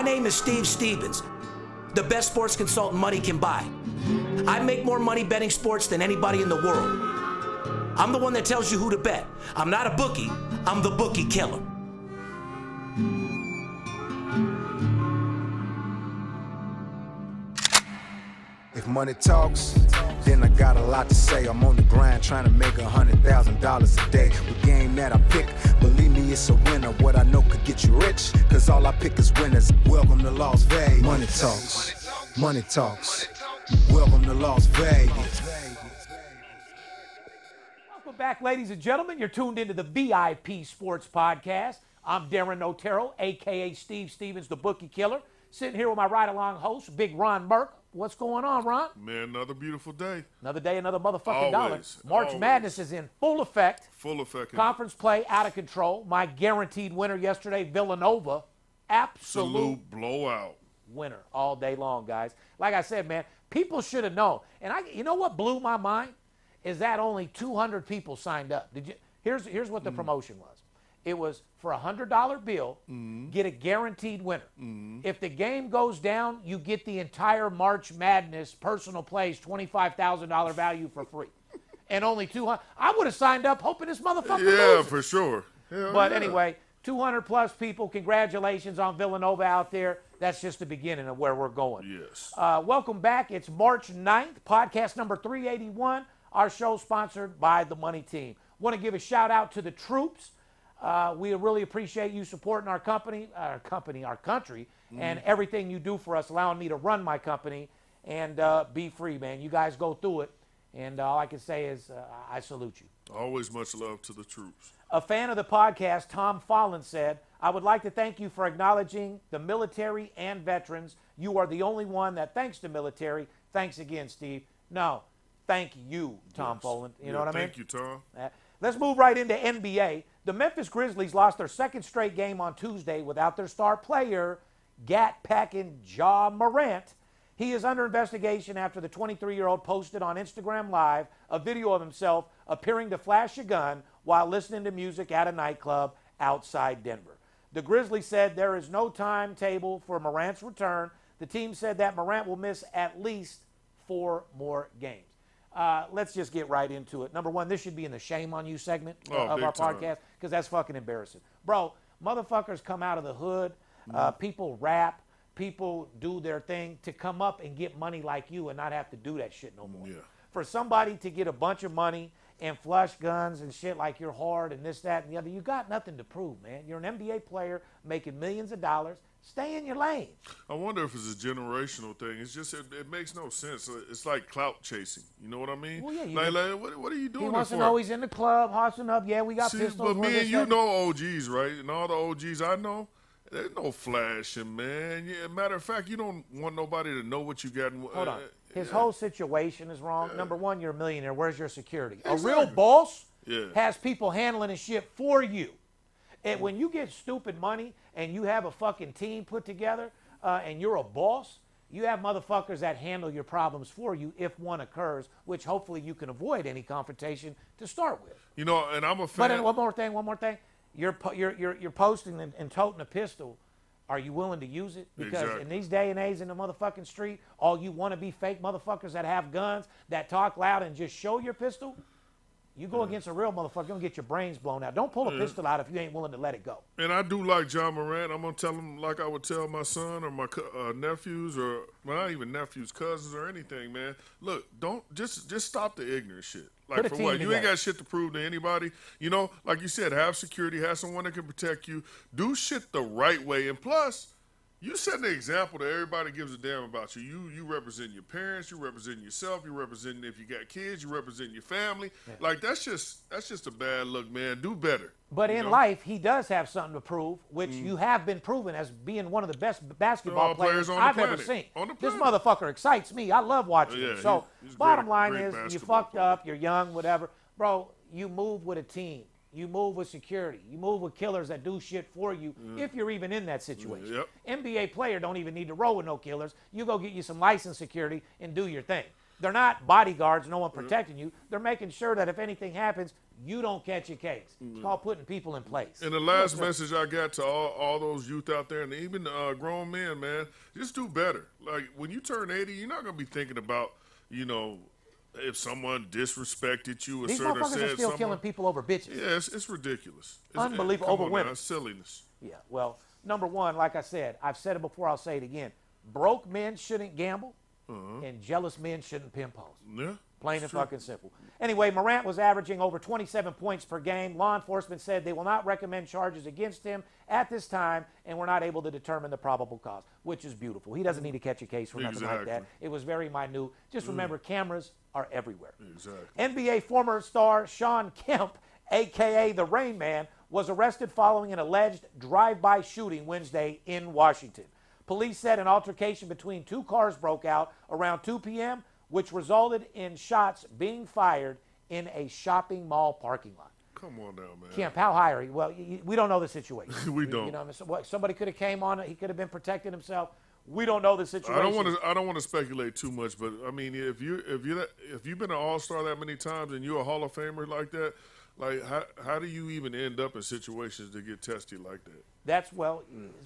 name is Steve Stevens, the best sports consultant money can buy. I make more money betting sports than anybody in the world. I'm the one that tells you who to bet. I'm not a bookie, I'm the bookie killer. If money talks, then I got a lot to say. I'm on the grind trying to make $100,000 a day. The game that I pick, believe me, it's a winner. What I know could get you rich, cause all I pick is winners. Welcome to Las Vegas. Money talks, money talks. Welcome to Las Vegas. Welcome back, ladies and gentlemen. You're tuned into the VIP Sports Podcast. I'm Darren Otero, a.k.a. Steve Stevens, the bookie killer. Sitting here with my ride-along host, Big Ron Burke. What's going on, Ron? Man, another beautiful day. Another day, another motherfucking dollar. March always. Madness is in full effect. Full effect. Conference play out of control. My guaranteed winner yesterday, Villanova. Absolute blowout. Winner all day long, guys. Like I said, man, people should have known. And you know what blew my mind? Is that only 200 people signed up. Here's what the promotion was. It was for a $100 bill, get a guaranteed winner. If the game goes down, you get the entire March Madness personal plays, $25,000 value for free. And only 200. I would have signed up hoping this motherfucker loses. For sure. But anyway, 200 plus people. Congratulations on Villanova out there. That's just the beginning of where we're going. Yes. Welcome back. It's March 9th, podcast number 381. Our show sponsored by the Money Team. Want to give a shout out to the troops. We really appreciate you supporting our country, and everything you do for us, allowing me to run my company and be free, man. You guys go through it, and all I can say is I salute you. Always much love to the troops. A fan of the podcast, Tom Follen, said, I would like to thank you for acknowledging the military and veterans. You are the only one that thanks the military. Thanks again, Steve. No, thank you, Tom Follen. You know what I mean? Thank you, Tom. Let's move right into NBA. The Memphis Grizzlies lost their second straight game on Tuesday without their star player, gat-packing Ja Morant. He is under investigation after the 23-year-old posted on Instagram Live a video of himself appearing to flash a gun while listening to music at a nightclub outside Denver. The Grizzlies said there is no timetable for Morant's return. The team said that Morant will miss at least 4 more games. Let's just get right into it. Number one, this should be in the shame on you segment of our podcast because that's fucking embarrassing. Bro, motherfuckers come out of the hood. People rap. People do their thing to come up and get money like you and not have to do that shit no more. Yeah. For somebody to get a bunch of money and flush guns and shit like you're hard and this, that, and the other, you got nothing to prove, man. You're an NBA player making millions of dollars. Stay in your lane. I wonder if it's a generational thing. It's just, it makes no sense. It's like clout chasing. You know what I mean? Well, yeah, what are you doing? He wants to know he's in the club, hossing up. Yeah, we got pistols. But me and you know OGs, right? And all the OGs I know, there's no flashing, man. Yeah, matter of fact, you don't want nobody to know what you got. Hold on. His whole situation is wrong. Yeah. Number one, you're a millionaire. Where's your security? Exactly. A real boss has people handling his shit for you. And when you get stupid money and you have a fucking team put together and you're a boss, you have motherfuckers that handle your problems for you if one occurs, which hopefully you can avoid any confrontation to start with. You know, and I'm a fan. But one more thing. You're posting and toting a pistol. Are you willing to use it? Because in these day and age in the motherfucking street, all you want to be fake motherfuckers that have guns, that talk loud and just show your pistol, you go against a real motherfucker, you're going to get your brains blown out. Don't pull a pistol out if you ain't willing to let it go. And I do like Ja Morant. I'm going to tell him like I would tell my son or my nephews or not even nephews, cousins or anything, man. Look, don't just stop the ignorant shit. Like for what? You ain't got shit to prove to anybody. You know, like you said, have security, have someone that can protect you. Do shit the right way. And plus, you set an example that everybody gives a damn about you. You represent your parents, you represent yourself, you represent if you got kids, you represent your family. Yeah. Like that's just a bad look, man. Do better. But in life, he does have something to prove, which you have been proven as being one of the best basketball players I've ever seen. This motherfucker excites me. I love watching him. So bottom line is, you fucked up, you're young, whatever. Bro, you move with a team. You move with security. You move with killers that do shit for you if you're even in that situation. NBA player don't even need to roll with no killers. You go get you some licensed security and do your thing. They're not bodyguards, no one protecting you. They're making sure that if anything happens, you don't catch a case. It's called putting people in place. And the last message I got to all those youth out there, and even grown men, man, just do better. Like, when you turn 80, you're not going to be thinking about, you know, if someone disrespected you or These said or motherfuckers said are still something. killing people over bitches. Yeah, it's ridiculous. It's Unbelievable. Over women. It's silliness. Yeah, well, number one, like I said, I've said it before, I'll say it again. Broke men shouldn't gamble, and jealous men shouldn't pimp hoes. Yeah. Plain and fucking simple. Anyway, Morant was averaging over 27 points per game. Law enforcement said they will not recommend charges against him at this time, and we're not able to determine the probable cause, which is beautiful. He doesn't need to catch a case for nothing like that. It was very minute. Just remember, cameras are everywhere. Exactly. NBA former star Sean Kemp, a.k.a. the Rain Man, was arrested following an alleged drive-by shooting Wednesday in Washington. Police said an altercation between two cars broke out around 2 p.m., which resulted in shots being fired in a shopping mall parking lot. Come on now, man. Kemp, how high are you? Well, we don't know the situation. We don't. You know, somebody could have came on it. He could have been protecting himself. We don't know the situation. I don't want to speculate too much, but I mean, if you've been an all-star that many times and you're a Hall of Famer like that, like how do you even end up in situations that get testy like that? That's,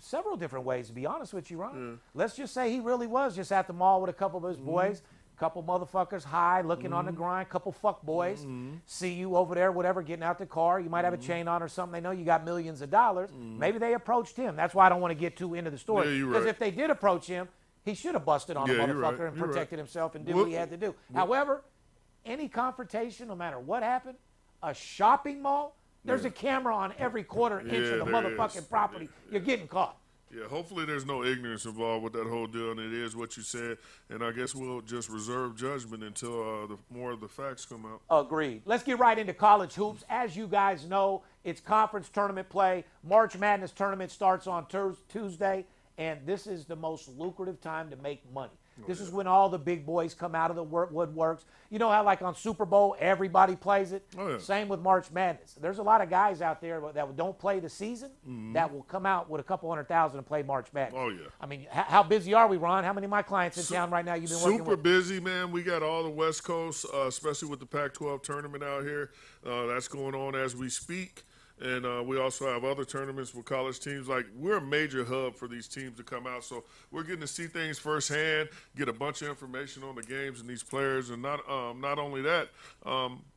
several different ways, to be honest with you, Ron. Yeah. Let's just say he really was just at the mall with a couple of his boys. Couple motherfuckers high, looking on the grind, couple fuck boys, see you over there, whatever, getting out the car. You might have a chain on or something. They know you got millions of dollars. Maybe they approached him. That's why I don't want to get too into the story. Because if they did approach him, he should have busted on a motherfucker and protected himself and did what he had to do. However, any confrontation, no matter what happened, a shopping mall, there's a camera on every quarter inch of the motherfucking property. You're getting caught. Yeah, hopefully there's no ignorance involved with that whole deal, and it is what you said. And I guess we'll just reserve judgment until more of the facts come out. Agreed. Let's get right into college hoops. As you guys know, it's conference tournament play. March Madness tournament starts on Tuesday, and this is the most lucrative time to make money. This is when all the big boys come out of the woodworks. You know how, like, on Super Bowl, everybody plays it? Same with March Madness. There's a lot of guys out there that don't play the season that will come out with a couple 100,000 and play March Madness. Oh, yeah. I mean, how busy are we, Ron? How many of my clients in town right now you've been working with? Super busy, man. We got all the West Coast, especially with the Pac-12 tournament out here. That's going on as we speak. And we also have other tournaments with college teams. Like, we're a major hub for these teams to come out. So we're getting to see things firsthand, get a bunch of information on the games and these players. And not only that,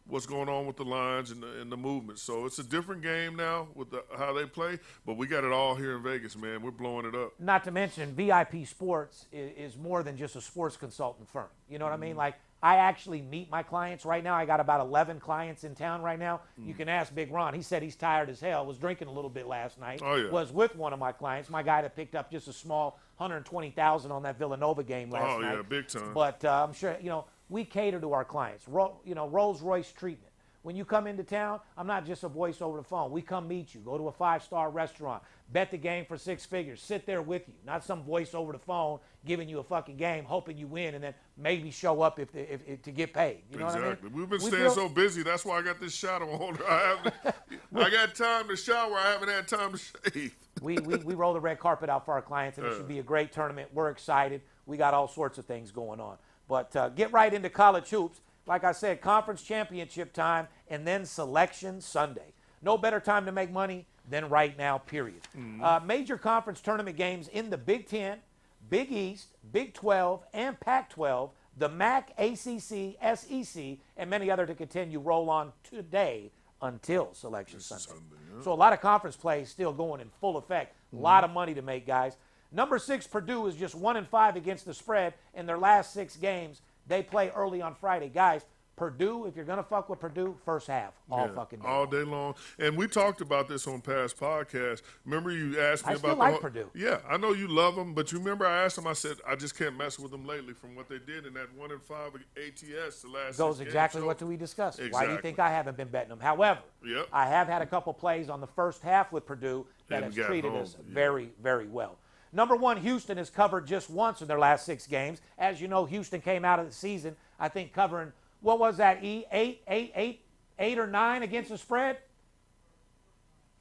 what's going on with the lines and the movement. So it's a different game now with how they play. But we got it all here in Vegas, man. We're blowing it up. Not to mention, VIP Sports is more than just a sports consultant firm. You know what I mean? Like, I actually meet my clients right now. I got about 11 clients in town right now. You can ask Big Ron. He said he's tired as hell. Was drinking a little bit last night. Oh, yeah. Was with one of my clients, my guy that picked up just a small $120,000 on that Villanova game last night. Oh, yeah, big time. But I'm sure, we cater to our clients. Rolls Royce treatment. When you come into town, I'm not just a voice over the phone. We come meet you. Go to a 5-star restaurant. Bet the game for 6 figures. Sit there with you. Not some voice over the phone giving you a fucking game, hoping you win, and then maybe show up if to get paid. You know what I mean? We've been staying so busy. That's why I got this shadow on. I got time to shower. I haven't had time to shave. We roll the red carpet out for our clients, and it should be a great tournament. We're excited. We got all sorts of things going on. But get right into college hoops. Like I said, conference championship time, and then selection Sunday. No better time to make money than right now, period. Major conference tournament games in the Big Ten, Big East, Big 12, and Pac-12, the MAC, ACC, SEC, and many other to continue roll on today until selection Sunday. So a lot of conference play is still going in full effect. A lot of money to make, guys. Number 6, Purdue is just 1-5 against the spread in their last 6 games. They play early on Friday. Guys, Purdue, if you're going to fuck with Purdue, first half, all fucking day. All day long. And we talked about this on past podcasts. Remember you asked me about like Purdue. Yeah, I know you love them, but you remember I asked them, I said, I just can't mess with them lately from what they did in that 1-5 ATS the last Goes exactly what we discussed. Exactly. Why do you think I haven't been betting them? However, I have had a couple plays on the first half with Purdue that has treated us very, very well. Number 1, Houston has covered just once in their last 6 games. As you know, Houston came out of the season, I think, covering, what was that, 8 or 9 against the spread?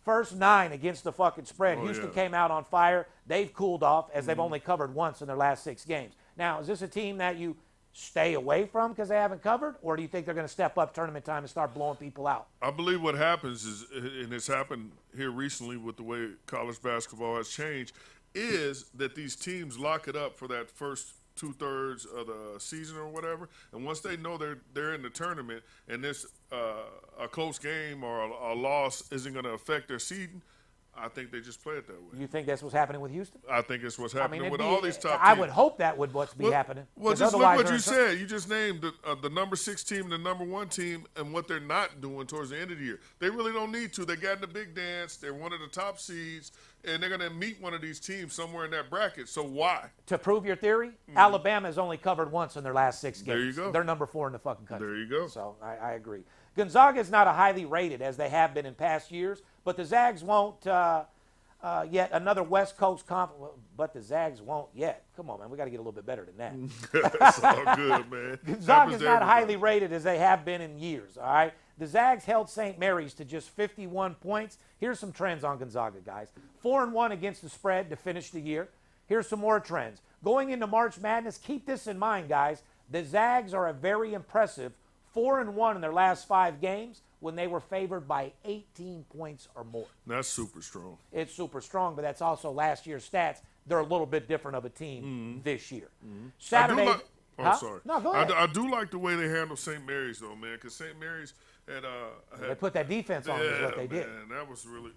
First 9 against the fucking spread. Houston came out on fire. They've cooled off as they've only covered once in their last 6 games. Now, is this a team that you stay away from because they haven't covered, or do you think they're going to step up tournament time and start blowing people out? I believe what happens is, and it's happened here recently with the way college basketball has changed, is that these teams lock it up for that first 2/3 of the season or whatever, and once they know they're in the tournament and this a close game or a loss isn't going to affect their seeding, I think they just play it that way. You think that's what's happening with Houston? I think it's what's happening with all these top teams. I would hope that would be happening. Well, just look what you said. You just named the number 6 team and the number 1 team and what they're not doing towards the end of the year. They really don't need to. They got in the big dance. They're one of the top seeds, and they're going to meet one of these teams somewhere in that bracket. So why? To prove your theory, Alabama has only covered once in their last 6 games. There you go. They're number 4 in the fucking country. There you go. So I agree. Gonzaga is not a highly rated as they have been in past years, but the Zags won't yet another West Coast conference. But the Zags won't yet. Come on, man. We got to get a little bit better than that. It's all good, man. Gonzaga is not highly rated as they have been in years, all right? The Zags held St. Mary's to just 51 points. Here's some trends on Gonzaga, guys. 4-1 against the spread to finish the year. Here's some more trends. Going into March Madness, keep this in mind, guys. The Zags are a very impressive 4-1 in their last 5 games when they were favored by 18 points or more. That's super strong. It's super strong, but that's also last year's stats. They're a little bit different of a team this year. Saturday. Sorry. No, go ahead. I do like the way they handle St. Mary's, though, man, because St. Mary's had they put that defense on is what they did. And that was really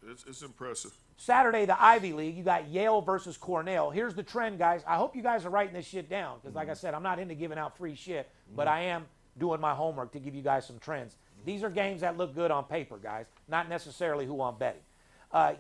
it's impressive. Saturday, the Ivy League, you got Yale versus Cornell. Here's the trend, guys. I hope you guys are writing this shit down because, like I said, I'm not into giving out free shit, but I am doing my homework to give you guys some trends. These are games that look good on paper, guys, not necessarily who I'm betting.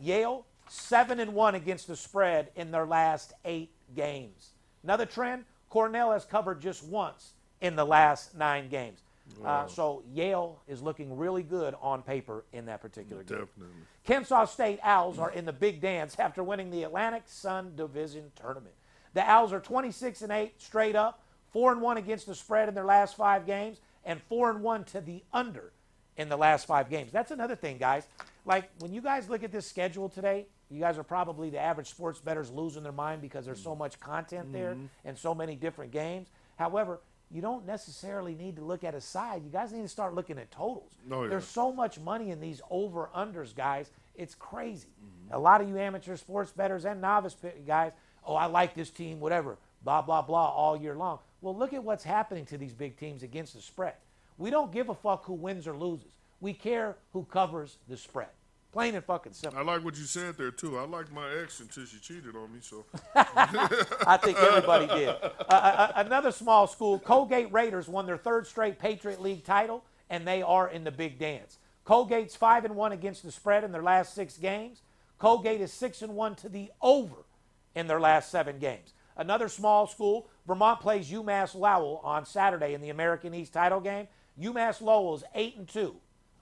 Yale, 7-1 against the spread in their last 8 games. Another trend, Cornell has covered just once in the last 9 games. Wow. So Yale is looking really good on paper in that particular game. Definitely. Kennesaw State Owls are in the big dance after winning the Atlantic Sun Division Tournament. The Owls are 26-8 straight up, 4-1 against the spread in their last 5 games, and 4-1 to the under in the last 5 games. That's another thing, guys. Like, when you guys look at this schedule today, you guys are probably the average sports bettors losing their mind because there's so much content there and so many different games. However, you don't necessarily need to look at a side. You guys need to start looking at totals. Oh, yeah. There's so much money in these over-unders, guys. It's crazy. A lot of you amateur sports bettors and novice guys, oh, I like this team, whatever, blah, blah, blah, all year long. Well, look at what's happening to these big teams against the spread. We don't give a fuck who wins or loses. We care who covers the spread. Plain and fucking simple. I like what you said there, too. I liked my ex until she cheated on me, so. I think everybody did. Another small school, Colgate Raiders won their 3rd straight Patriot League title, and they are in the big dance. Colgate's 5-1 against the spread in their last 6 games. Colgate is 6-1 to the over in their last 7 games. Another small school, Vermont plays UMass Lowell on Saturday in the American East title game. UMass Lowell is 8-2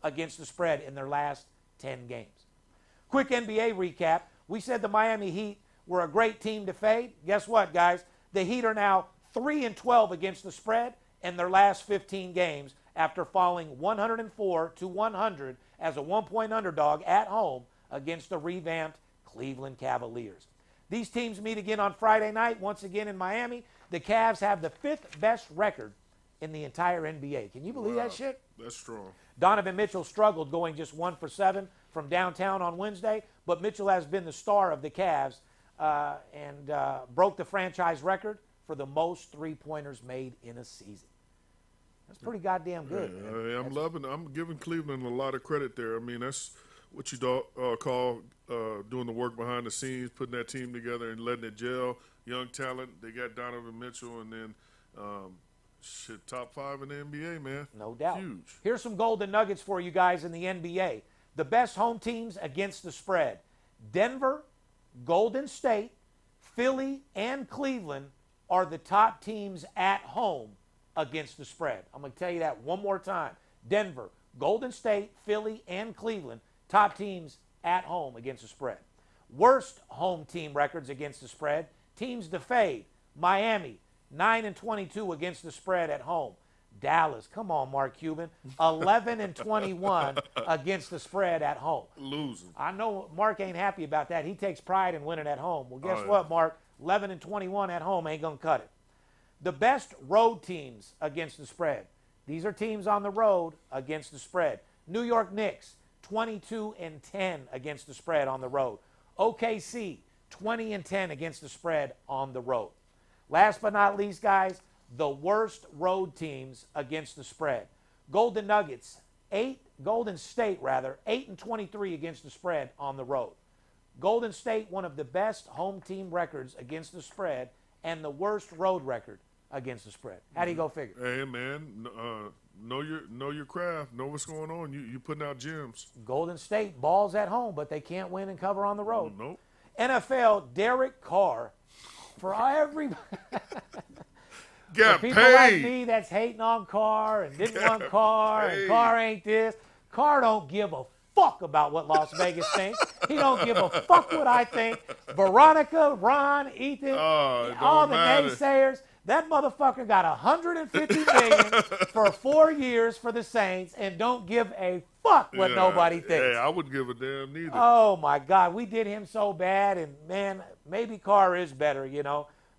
against the spread in their last 10 games. Quick NBA recap. We said the Miami Heat were a great team to fade. Guess what, guys? The Heat are now 3-12 against the spread in their last 15 games after falling 104-100 as a 1-point underdog at home against the revamped Cleveland Cavaliers. These teams meet again on Friday night, once again in Miami. The Cavs have the 5th best record in the entire NBA. Can you believe that shit? That's strong. Donovan Mitchell struggled, going just 1 for 7 from downtown on Wednesday, but Mitchell has been the star of the Cavs and broke the franchise record for the most 3-pointers made in a season. That's pretty goddamn good. Yeah, I'm giving Cleveland a lot of credit there. I mean, that's what you call doing the work behind the scenes, putting that team together and letting it gel. Young talent. They got Donovan Mitchell, and then top 5 in the NBA, man. No doubt. Huge. Here's some golden nuggets for you guys in the NBA. The best home teams against the spread. Denver, Golden State, Philly, and Cleveland are the top teams at home against the spread. I'm going to tell you that one more time. Denver, Golden State, Philly, and Cleveland, top teams at home against the spread. Worst home team records against the spread. Teams to fade. Miami, 9-22 against the spread at home. Dallas, come on, Mark Cuban, 11-21 against the spread at home. Losing. I know Mark ain't happy about that. He takes pride in winning at home. Well, guess what, Mark? 11-21 at home ain't going to cut it. The best road teams against the spread. These are teams on the road against the spread. New York Knicks, 22-10 against the spread on the road. OKC, 20-10 against the spread on the road. Last but not least, guys, the worst road teams against the spread. Golden State, 8-23 against the spread on the road. Golden State, one of the best home team records against the spread and the worst road record against the spread. How do you go figure? Hey, man, know your craft. Know what's going on. You putting out gems. Golden State balls at home, but they can't win and cover on the road. Nope. NFL, Derek Carr. For every got people paid. like me that's hating on Carr and didn't want Carr and Carr ain't this. Carr don't give a fuck about what Las Vegas thinks. He don't give a fuck what I think. Veronica, Ron, Ethan, all the naysayers. That motherfucker got $150 million for 4 years for the Saints and don't give a fuck what nobody thinks. Hey, I wouldn't give a damn neither. Oh, my God. We did him so bad, and, man, maybe Carr is better,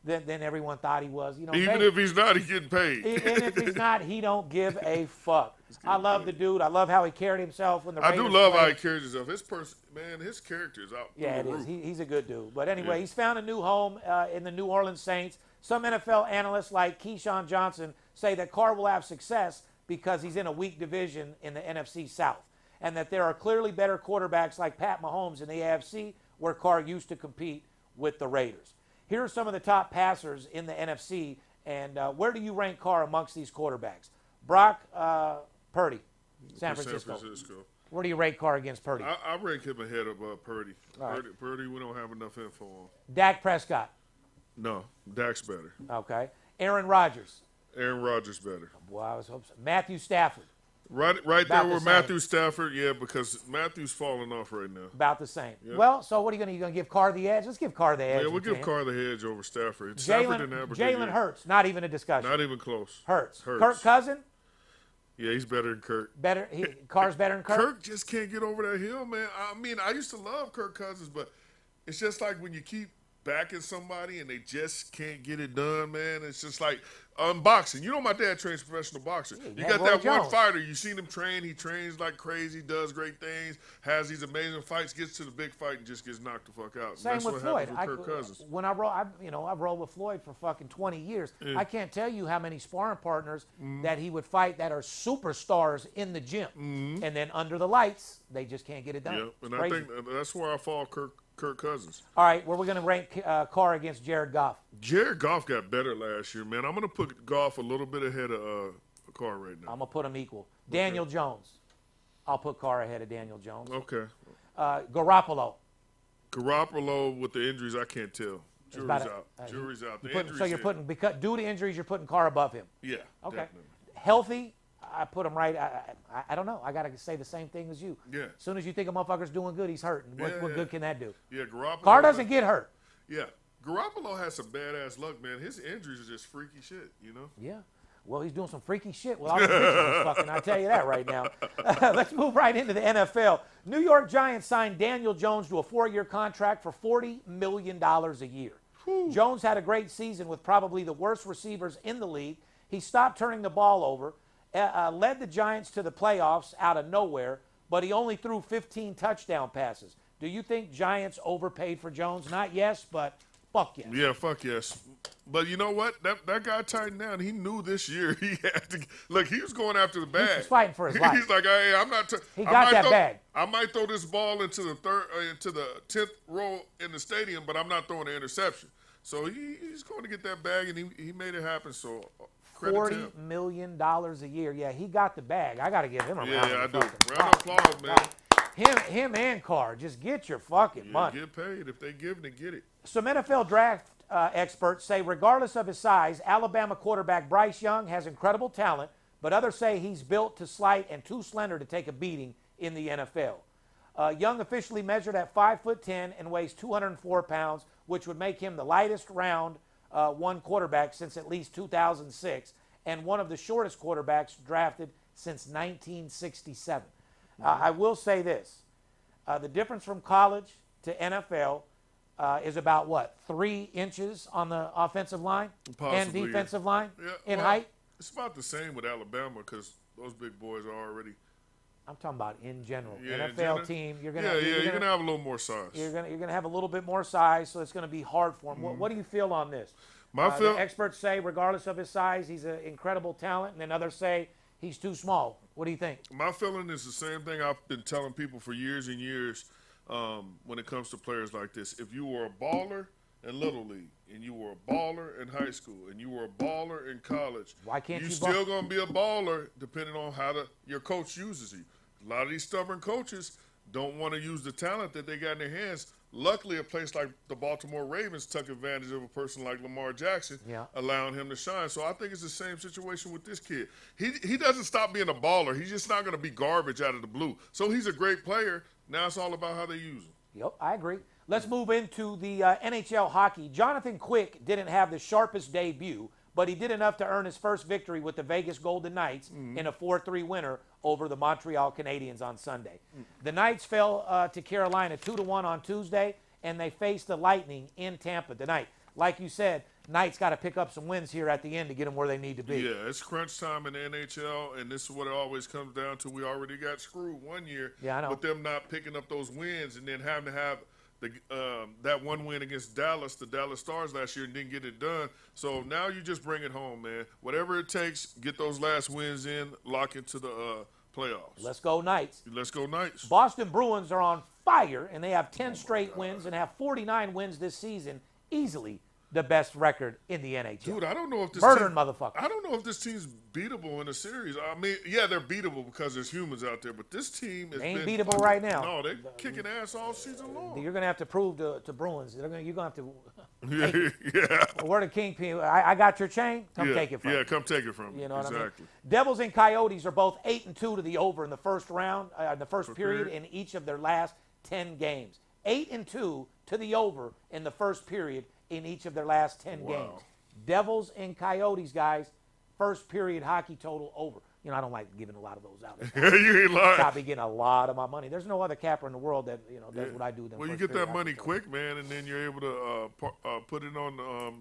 than everyone thought he was. Even if he's not, he's getting paid. Even if he's not, he don't give a fuck. I love the dude. I love how he carried himself when the Raiders I do love played. how he carries himself. His character is out. Yeah, it is. He's a good dude. But anyway, he's found a new home in the New Orleans Saints. Some NFL analysts like Keyshawn Johnson say that Carr will have success because he's in a weak division in the NFC South, and that there are clearly better quarterbacks like Pat Mahomes in the AFC, where Carr used to compete with the Raiders. Here are some of the top passers in the NFC, and where do you rank Carr amongst these quarterbacks? Brock Purdy, San Francisco. Where do you rank Carr against Purdy? I rank him ahead of Purdy. Right. Purdy, we don't have enough info on. Dak Prescott. No, Dak's better. Okay. Aaron Rodgers. Aaron Rodgers better. Boy, I was hoping so. Matthew Stafford. Right there with Matthew Stafford, because Matthew's falling off right now. About the same. Yep. Well, so what are you going to give Carr the edge? Let's give Carr the edge. Yeah, we'll give Carr the edge over Stafford. Jalen Hurts, not even a discussion. Not even close. Hurts. Kirk Cousins. Yeah, he's better than Kirk. Carr's better than Kirk? Kirk just can't get over that hill, man. I mean, I used to love Kirk Cousins, but it's just like when you keep backing somebody and they just can't get it done, man. It's just like boxing. My dad trains professional boxing. You got that one fighter. You seen him train. He trains like crazy, does great things, has these amazing fights, gets to the big fight and just gets knocked the fuck out. Same with Floyd. With Kirk Cousins. When I've rolled with Floyd for fucking 20 years. Yeah. I can't tell you how many sparring partners that he would fight that are superstars in the gym, and then under the lights they just can't get it done. Yeah, and I think that's where I fall Kirk Cousins. All right, we're going to rank Carr against Jared Goff. Jared Goff got better last year, man. I'm going to put Goff a little bit ahead of Carr right now. I'm going to put them equal. Daniel Jones. I'll put Carr ahead of Daniel Jones. Okay. Garoppolo. Garoppolo with the injuries, I can't tell. Jury's out. Jury's out. Due to injuries, you're putting Carr above him. Yeah. Okay. Definitely. Healthy. I put him right. I don't know. I got to say the same thing as you. Yeah. As soon as you think a motherfucker's doing good, he's hurting. What good can that do? Yeah, Garoppolo. Carr doesn't get hurt. Yeah. Garoppolo has some badass luck, man. His injuries are just freaky shit, Yeah. Well, he's doing some freaky shit with all the bitches fucking. I tell you that right now. Let's move right into the NFL. New York Giants signed Daniel Jones to a 4-year contract for $40 million a year. Whew. Jones had a great season with probably the worst receivers in the league. He stopped turning the ball over. Led the Giants to the playoffs out of nowhere, but he only threw 15 touchdown passes. Do you think Giants overpaid for Jones? Not yes, but fuck yes. Yeah, fuck yes. But you know what? That guy tightened down. He knew this year he had to – look, he was going after the bag. He was fighting for his life. He's like, hey, I'm not – He got that bag. I might throw this ball into the 10th row in the stadium, but I'm not throwing an interception. So he's going to get that bag, and he made it happen, so – $40 million a year. Yeah, he got the bag. I got to give him a round of applause. Yeah, round of applause, man. Him and Carr, just get your fucking money. Get paid. If they give, then get it. Some NFL draft experts say regardless of his size, Alabama quarterback Bryce Young has incredible talent, but others say he's built to slight and too slender to take a beating in the NFL. Young officially measured at 5'10" and weighs 204 pounds, which would make him the lightest round one quarterback since at least 2006 and one of the shortest quarterbacks drafted since 1967. I will say this. The difference from college to NFL, is about, what, 3 inches on the offensive line and defensive line in height? It's about the same with Alabama because those big boys are already. I'm talking about in general. Yeah, NFL team, you're gonna have a little more size. You're gonna have a little bit more size, so it's gonna be hard for him. What do you feel on this? The experts say, regardless of his size, he's an incredible talent, and then others say he's too small. What do you think? My feeling is the same thing I've been telling people for years and years when it comes to players like this. If you were a baller in Little League, and you were a baller in high school, and you were a baller in college, why can't you still going to be a baller depending on how your coach uses you. A lot of these stubborn coaches don't want to use the talent that they got in their hands. Luckily, a place like the Baltimore Ravens took advantage of a person like Lamar Jackson, allowing him to shine. So I think it's the same situation with this kid. He doesn't stop being a baller. He's just not going to be garbage out of the blue. So he's a great player. Now it's all about how they use him. Yep, I agree. Let's move into the NHL hockey. Jonathan Quick didn't have the sharpest debut, but he did enough to earn his first victory with the Vegas Golden Knights in a 4-3 winner over the Montreal Canadiens on Sunday. The Knights fell to Carolina 2-1 on Tuesday, and they faced the Lightning in Tampa tonight. Like you said, Knights got to pick up some wins here at the end to get them where they need to be. Yeah, it's crunch time in the NHL, and this is what it always comes down to. We already got screwed one year with them not picking up those wins and then having to have that one win against Dallas, the Dallas Stars last year, and didn't get it done. So now you just bring it home, man. Whatever it takes, get those last wins in, lock into the playoffs. Let's go Knights. Let's go Knights. Boston Bruins are on fire, and they have 10 straight wins and have 49 wins this season, easily the best record in the NHL. Dude, I don't know if this motherfucker. I don't know if this team's beatable in a series. I mean, yeah, they're beatable because there's humans out there, but this team ain't beatable right now. No, they're kicking ass all season long. You're going to have to prove to Bruins. You're going to have to. Yeah. We're the kingpin. I got your chain. Come take it from me. Yeah, come take it from me. You know what exactly. I mean? Devils and Coyotes are both 8-2 to the over in the first round, the first period in each of their last 10 games. 8-2 to the over in the first period in each of their last 10 games. Devils and Coyotes, guys, first period hockey total over. You know, I don't like giving a lot of those out. You ain't lying. I'll be getting a lot of my money. There's no other capper in the world that, does what I do. Well, you get that money quick, man, and then you're able to put it on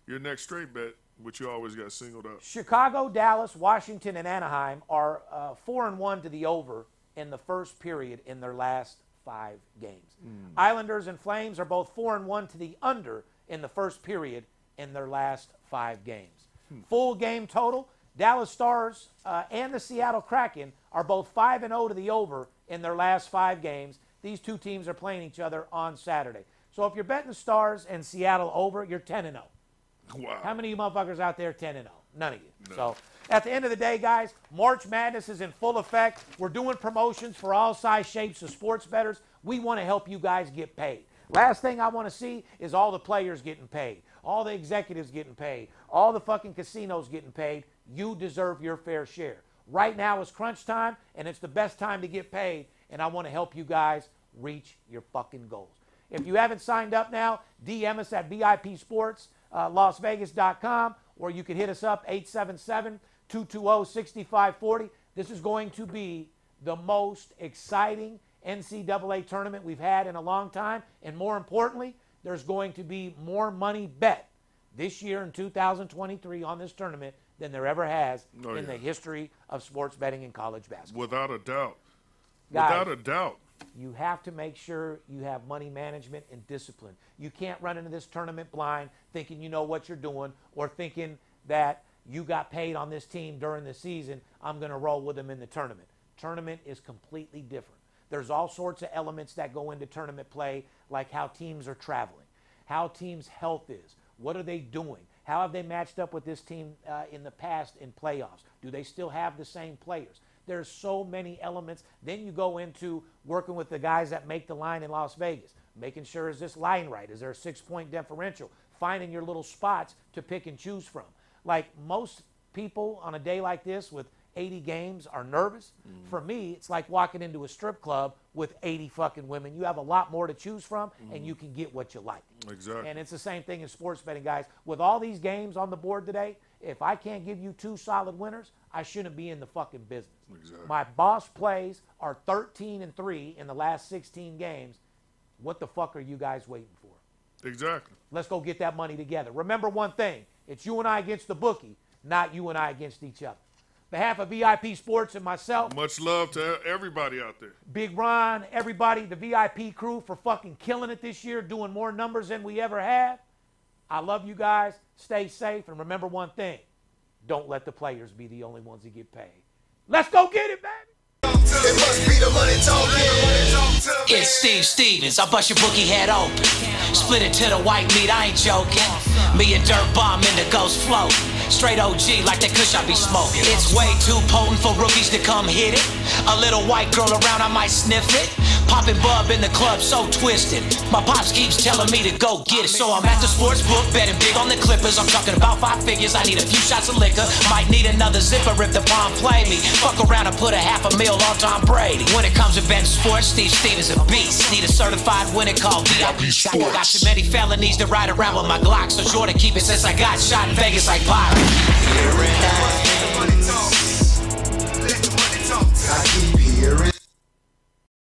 your next straight bet, which you always got singled out. Chicago, Dallas, Washington, and Anaheim are 4-1 to the over in the first period in their last 5 games. Islanders and Flames are both 4-1 to the under in the first period in their last 5 games. Full game total, Dallas Stars and the Seattle Kraken are both 5-0 to the over in their last 5 games. These two teams are playing each other on Saturday. So if you're betting the Stars and Seattle over, you're 10-0. Wow. How many of you motherfuckers out there 10-0? None of you. No. So at the end of the day, guys, March Madness is in full effect. We're doing promotions for all size shapes of sports bettors. We want to help you guys get paid. Last thing I want to see is all the players getting paid, all the executives getting paid, all the fucking casinos getting paid. You deserve your fair share. Right now is crunch time, and it's the best time to get paid, and I want to help you guys reach your fucking goals. If you haven't signed up now, DM us at VIPSports, LasVegas.com, or you can hit us up, 877-220-6540. This is going to be the most exciting NCAA tournament we've had in a long time, and more importantly, there's going to be more money bet this year in 2023 on this tournament than there ever has in the history of sports betting in college basketball. Without a doubt. Guys, without a doubt. You have to make sure you have money management and discipline. You can't run into this tournament blind thinking you know what you're doing or thinking that you got paid on this team during the season, I'm going to roll with them in the tournament. Tournament is completely different. There's all sorts of elements that go into tournament play, like how teams are traveling, how teams' health is, what are they doing, how have they matched up with this team in the past in playoffs, do they still have the same players? There's so many elements. Then you go into working with the guys that make the line in Las Vegas, making sure, is this line right? Is there a 6-point differential? Finding your little spots to pick and choose from. Like most people on a day like this with 80 games are nervous. For me, it's like walking into a strip club with 80 fucking women. You have a lot more to choose from, and you can get what you like. Exactly. And it's the same thing in sports betting, guys. With all these games on the board today, if I can't give you 2 solid winners, I shouldn't be in the fucking business. Exactly. My boss plays are 13-3 in the last 16 games. What the fuck are you guys waiting for? Exactly. Let's go get that money together. Remember one thing. It's you and I against the bookie, not you and I against each other. On behalf of VIP Sports and myself. Much love to everybody out there. Big Ron, everybody, the VIP crew for fucking killing it this year, doing more numbers than we ever have. I love you guys. Stay safe. And remember one thing. Don't let the players be the only ones that get paid. Let's go get it, baby. It must be the money talking. It's Steve Stevens. I bust your bookie head open. Split it to the white meat. I ain't joking. Me and Dirt Bomb in the ghost float. Straight OG like that kush I be smoking. It's way too potent for rookies to come hit it. A little white girl around, I might sniff it. Popping bub in the club, so twisted. My pops keeps telling me to go get it. So I'm at the sports book, betting big on the Clippers. I'm talking about 5 figures. I need a few shots of liquor. Might need another zipper if the bomb play me. Fuck around and put a $500,000 on Tom Brady. When it comes to betting sports, Steve Stevens a beast. Need a certified winner called VIP Sports. Got too many felonies to ride around with my Glock, so sure to keep it since I got shot in Vegas like Pop. Here and